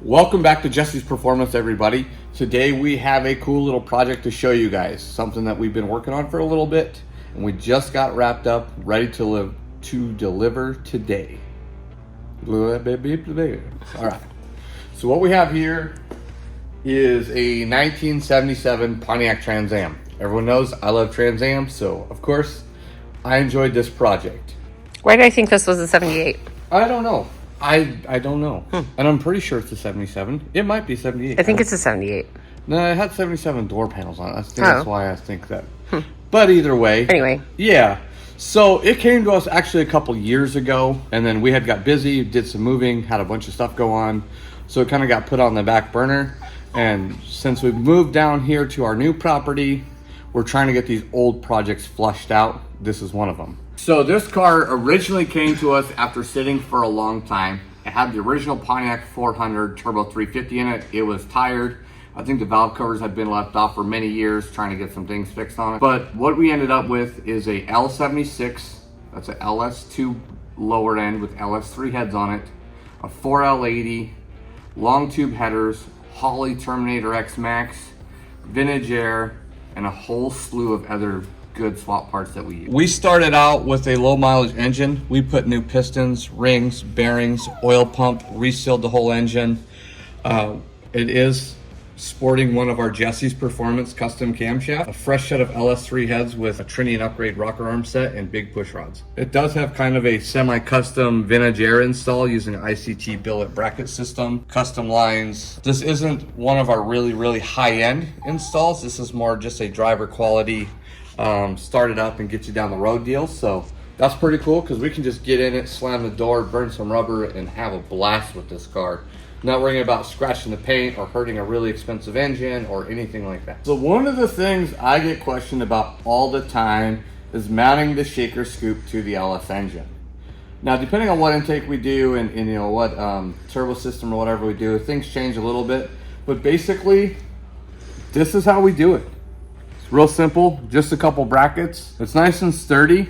Welcome back to Jesse's Performance, everybody. Today we have a cool little project to show you guys. Something that we've been working on for a little bit, and we just got wrapped up, ready to deliver today. All right. So what we have here is a 1977 Pontiac Trans Am. Everyone knows I love Trans Am, so of course I enjoyed this project. Why did I think this was a 78? I don't know. I don't know. And I'm pretty sure it's a 77. It might be 78. I think it's a 78. No, it had 77 door panels on it. I think that's why I think that. But either way. Anyway. Yeah. So it came to us actually a couple years ago, and then we had got busy, did some moving, had a bunch of stuff go on. So it kind of got put on the back burner. And since we've moved down here to our new property, we're trying to get these old projects flushed out. This is one of them. So this car originally came to us after sitting for a long time. It had the original Pontiac 400 Turbo 350 in it. It was tired. I think the valve covers had been left off for many years trying to get some things fixed on it. But what we ended up with is a L76. That's a LS2 lower end with LS3 heads on it. A 4L80, long tube headers, Holley Terminator X Max, vintage air, and a whole slew of other good swap parts that we use. We started out with a low mileage engine. We put new pistons, rings, bearings, oil pump, resealed the whole engine. It is sporting one of our Jesse's Performance custom camshaft, a fresh set of LS3 heads with a Trinity and Upgrade rocker arm set and big push rods. It does have kind of a semi-custom vintage air install using an ICT billet bracket system, custom lines. This isn't one of our really high-end installs. This is more just a driver quality start it up and get you down the road deal. So that's pretty cool because we can just get in it, slam the door, burn some rubber, and have a blast with this car. Not worrying about scratching the paint or hurting a really expensive engine or anything like that. So one of the things I get questioned about all the time is mounting the shaker scoop to the LS engine. Now, depending on what intake we do and you know what turbo system or whatever we do, things change a little bit. But basically, this is how we do it. It's real simple, just a couple brackets. It's nice and sturdy,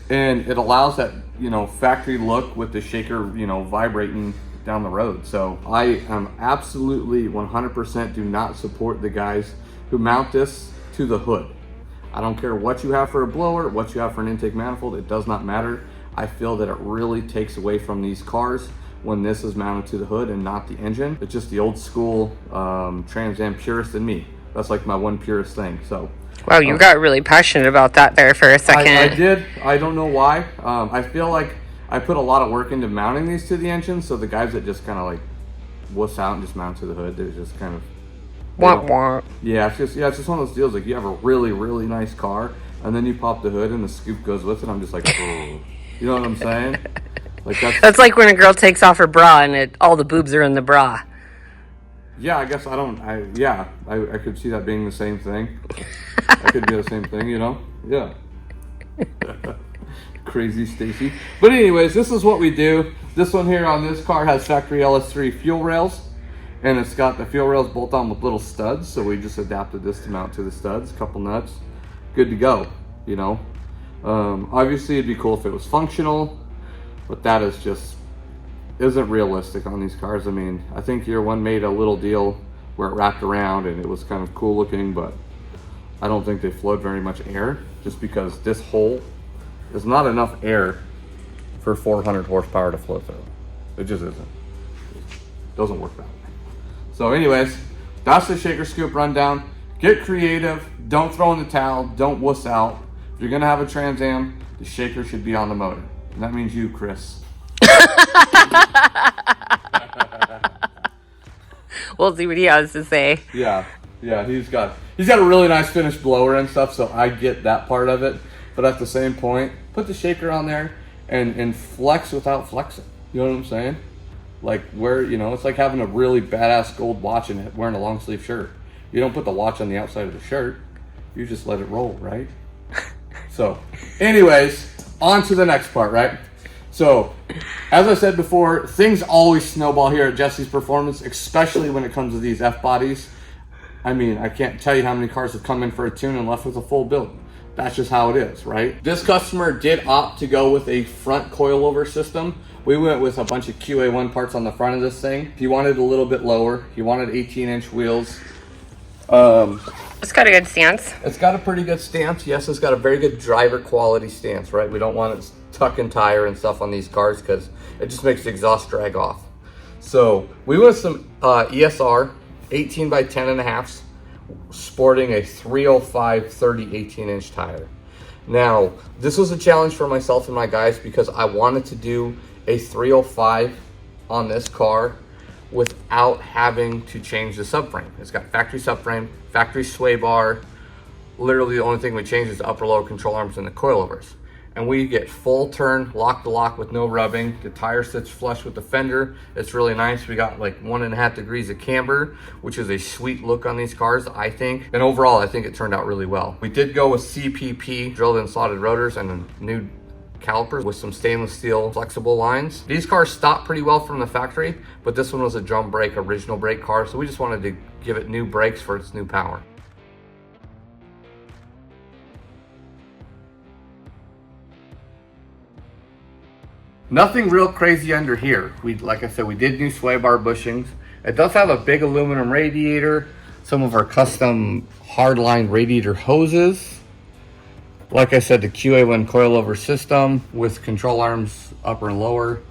and it allows that, you know, factory look with the shaker, you know, vibrating down the road. So I am absolutely 100% do not support the guys who mount this to the hood. I don't care what you have for a blower, what you have for an intake manifold, it does not matter. I feel that it really takes away from these cars when this is mounted to the hood and not the engine. It's just the old school Trans Am purist in me. That's like my one purist thing. So wow, you got really passionate about that there for a second. I did. I don't know why. I feel like I put a lot of work into mounting these to the engine, so the guys that just kind of like wuss out and just mount to the hood, they're just kind of wah. Yeah, it's just one of those deals. Like, you have a really nice car, and then you pop the hood and the scoop goes with it. I'm just like, oh. You know what I'm saying? Like that's like when a girl takes off her bra and all the boobs are in the bra. Yeah, I guess I could see that being the same thing. I could be the same thing, you know? Yeah. Crazy Stacie. But anyways, this is what we do. This one here on this car has factory LS3 fuel rails, and it's got the fuel rails bolt on with little studs, so we just adapted this to mount to the studs, couple nuts, good to go, you know? Obviously it'd be cool if it was functional, but that is just isn't realistic on these cars. I mean, I think year one made a little deal where it wrapped around and it was kind of cool looking, but I don't think they flowed very much air, just because this hole is not enough air for 400 horsepower to flow through. It just isn't. It doesn't work that way. So anyways, that's the shaker scoop rundown. Get creative, don't throw in the towel, don't wuss out. If you're gonna have a Trans Am, the shaker should be on the motor. And that means you, Chris. We'll see what he has to say. Yeah, he's got a really nice finished blower and stuff, so I get that part of it. But at the same point, put the shaker on there and flex without flexing. You know what I'm saying? Like, where, you know, it's like having a really badass gold watch and wearing a long sleeve shirt. You don't put the watch on the outside of the shirt. You just let it roll, right? So, anyways, on to the next part, right? So, as I said before, things always snowball here at Jesse's Performance, especially when it comes to these F-bodies. I mean, I can't tell you how many cars have come in for a tune and left with a full build. that's just how it is, right? This customer did opt to go with a front coilover system. We went with a bunch of QA1 parts on the front of this thing. He wanted a little bit lower. He wanted 18-inch wheels. It's got a good stance. It's got a pretty good stance. Yes, it's got a very good driver quality stance, right? We don't want it tuck and tire and stuff on these cars because it just makes the exhaust drag off. So we went with some ESR 18 by 10 and a halfs, sporting a 305 30 18-inch tire. Now, this was a challenge for myself and my guys because I wanted to do a 305 on this car without having to change the subframe. It's got factory subframe, factory sway bar. Literally the only thing we change is the upper lower control arms and the coilovers. And we get full turn, lock to lock with no rubbing. The tire sits flush with the fender. It's really nice. We got like 1.5 degrees of camber, which is a sweet look on these cars, I think. And overall, I think it turned out really well. We did go with CPP, drilled and slotted rotors, and a new calipers with some stainless steel flexible lines. These cars stop pretty well from the factory, but this one was a drum brake, original brake car, so we just wanted to give it new brakes for its new power. Nothing real crazy under here. Like I said, we did new sway bar bushings. It does have a big aluminum radiator, some of our custom hardline radiator hoses. Like I said, the QA1 coilover system with control arms upper and lower.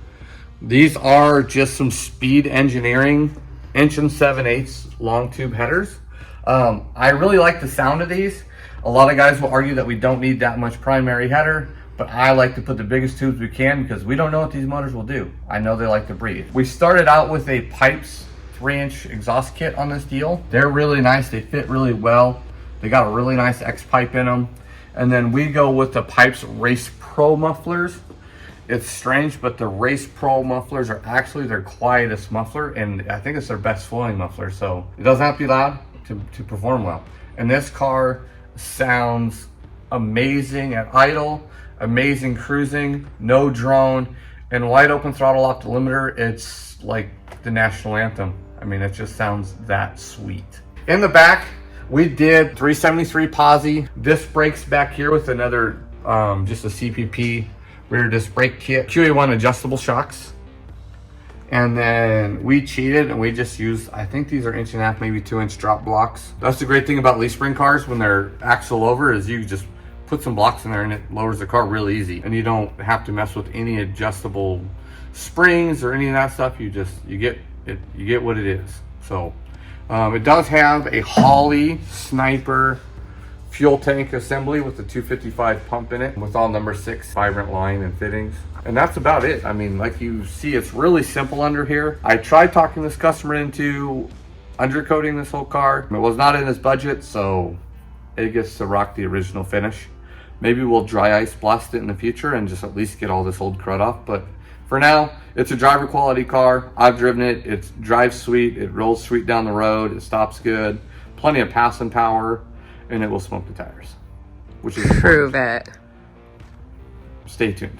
These are just some speed engineering 1 7/8" long tube headers. I really like the sound of these. A lot of guys will argue that we don't need that much primary header, but I like to put the biggest tubes we can because we don't know what these motors will do. I know they like to breathe. We started out with a Pipes 3-inch exhaust kit on this deal. They're really nice. They fit really well. They got a really nice X pipe in them. And then we go with the Pipes Race Pro mufflers. It's strange, but the Race Pro mufflers are actually their quietest muffler, and I think it's their best flowing muffler. So it doesn't have to be loud to perform well. And this car sounds amazing at idle, amazing cruising, no drone, and wide open throttle off the limiter. It's like the national anthem. I mean, it just sounds that sweet. In the back, we did 373 posi disc brakes back here with another just a CPP rear disc brake kit, QA1 adjustable shocks, and then we cheated and we just used, I think these are 1.5 inch, maybe 2-inch drop blocks. That's the great thing about leaf spring cars when they're axle over is you just put some blocks in there and it lowers the car real easy, and you don't have to mess with any adjustable springs or any of that stuff. You get it, you get what it is. So it does have a Holley Sniper fuel tank assembly with the 255 pump in it with all number 6 vibrant line and fittings. And that's about it. I mean, like you see, it's really simple under here. I tried talking this customer into undercoating this whole car. It was not in his budget, so it gets to rock the original finish. Maybe we'll dry ice blast it in the future and just at least get all this old crud off. But for now, it's a driver quality car. I've driven it. It drives sweet. It rolls sweet down the road. It stops good. Plenty of passing power, and it will smoke the tires, which is prove it. Stay tuned.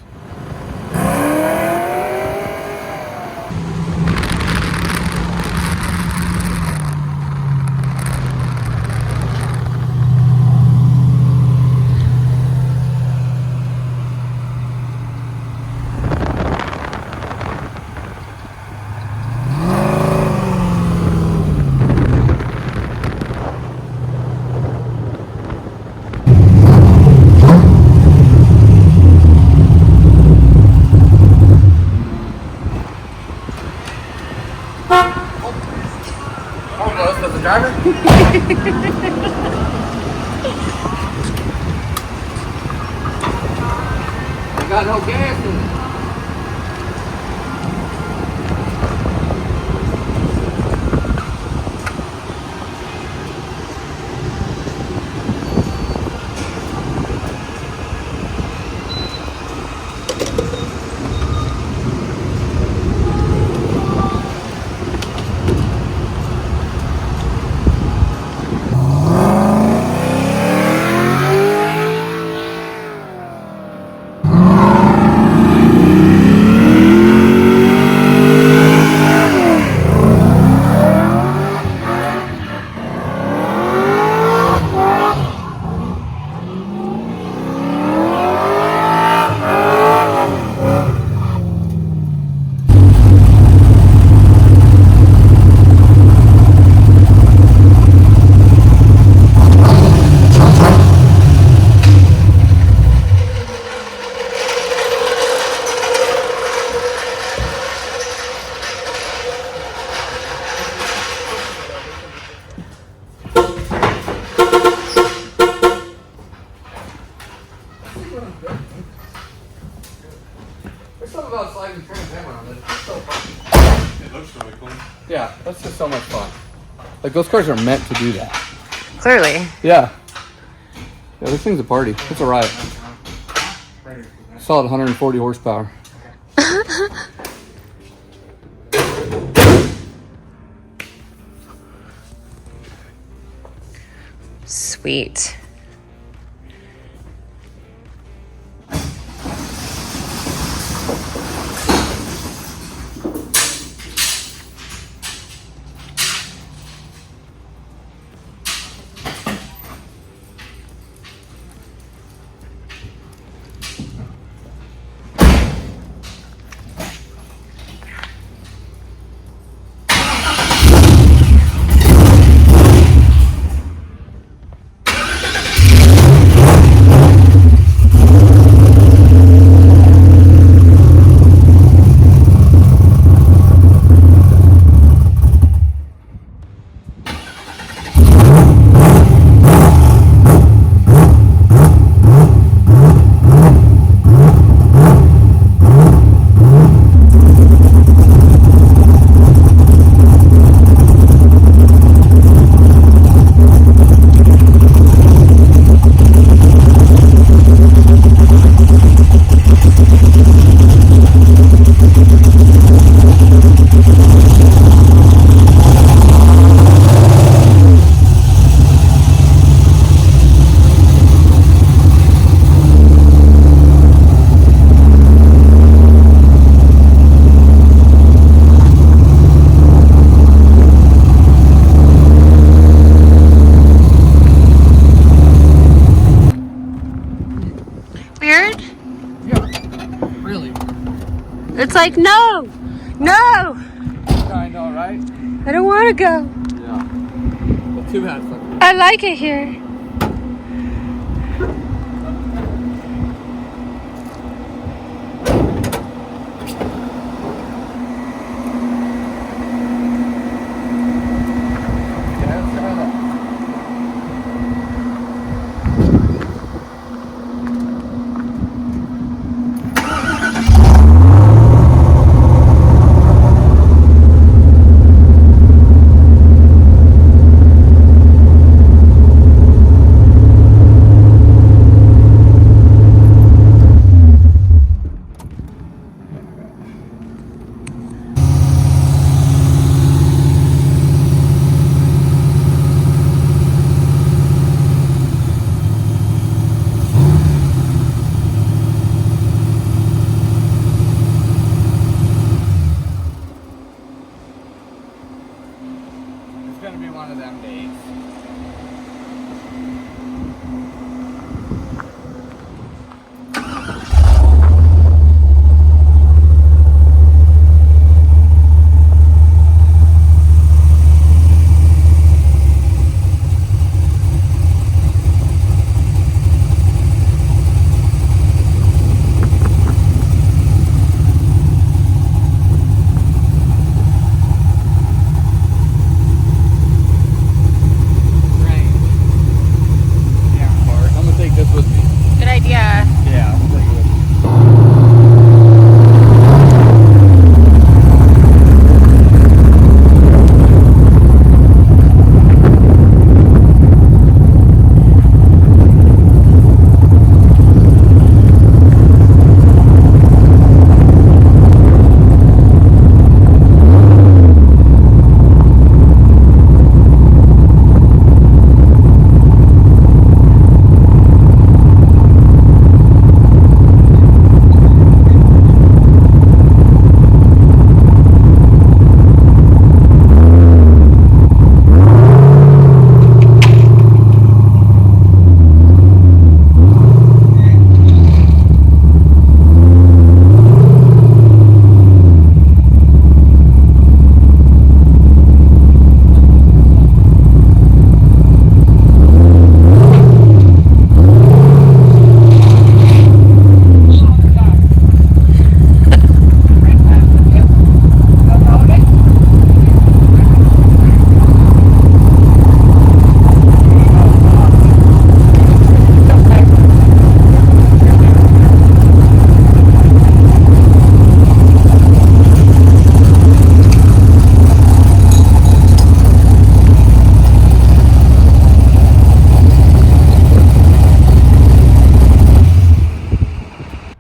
Driver? I got no gas in it. It looks really cool. Yeah, that's just so much fun. Like, those cars are meant to do that. Clearly. Yeah. Yeah, this thing's a party. It's a riot. Solid 140 horsepower. Sweet. Weird? Yeah. Really? It's like, no! No! I know, right? I don't want to go. Yeah. But too bad. I like it here.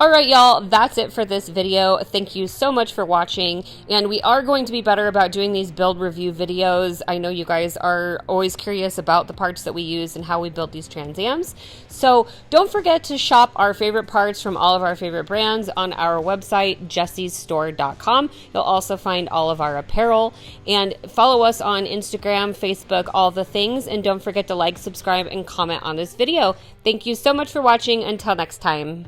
All right, y'all, that's it for this video. Thank you so much for watching, and we are going to be better about doing these build review videos. I know you guys are always curious about the parts that we use and how we build these Trans Ams. So don't forget to shop our favorite parts from all of our favorite brands on our website, jessiesstore.com. You'll also find all of our apparel, and follow us on Instagram, Facebook, all the things, and don't forget to like, subscribe, and comment on this video. Thank you so much for watching. Until next time.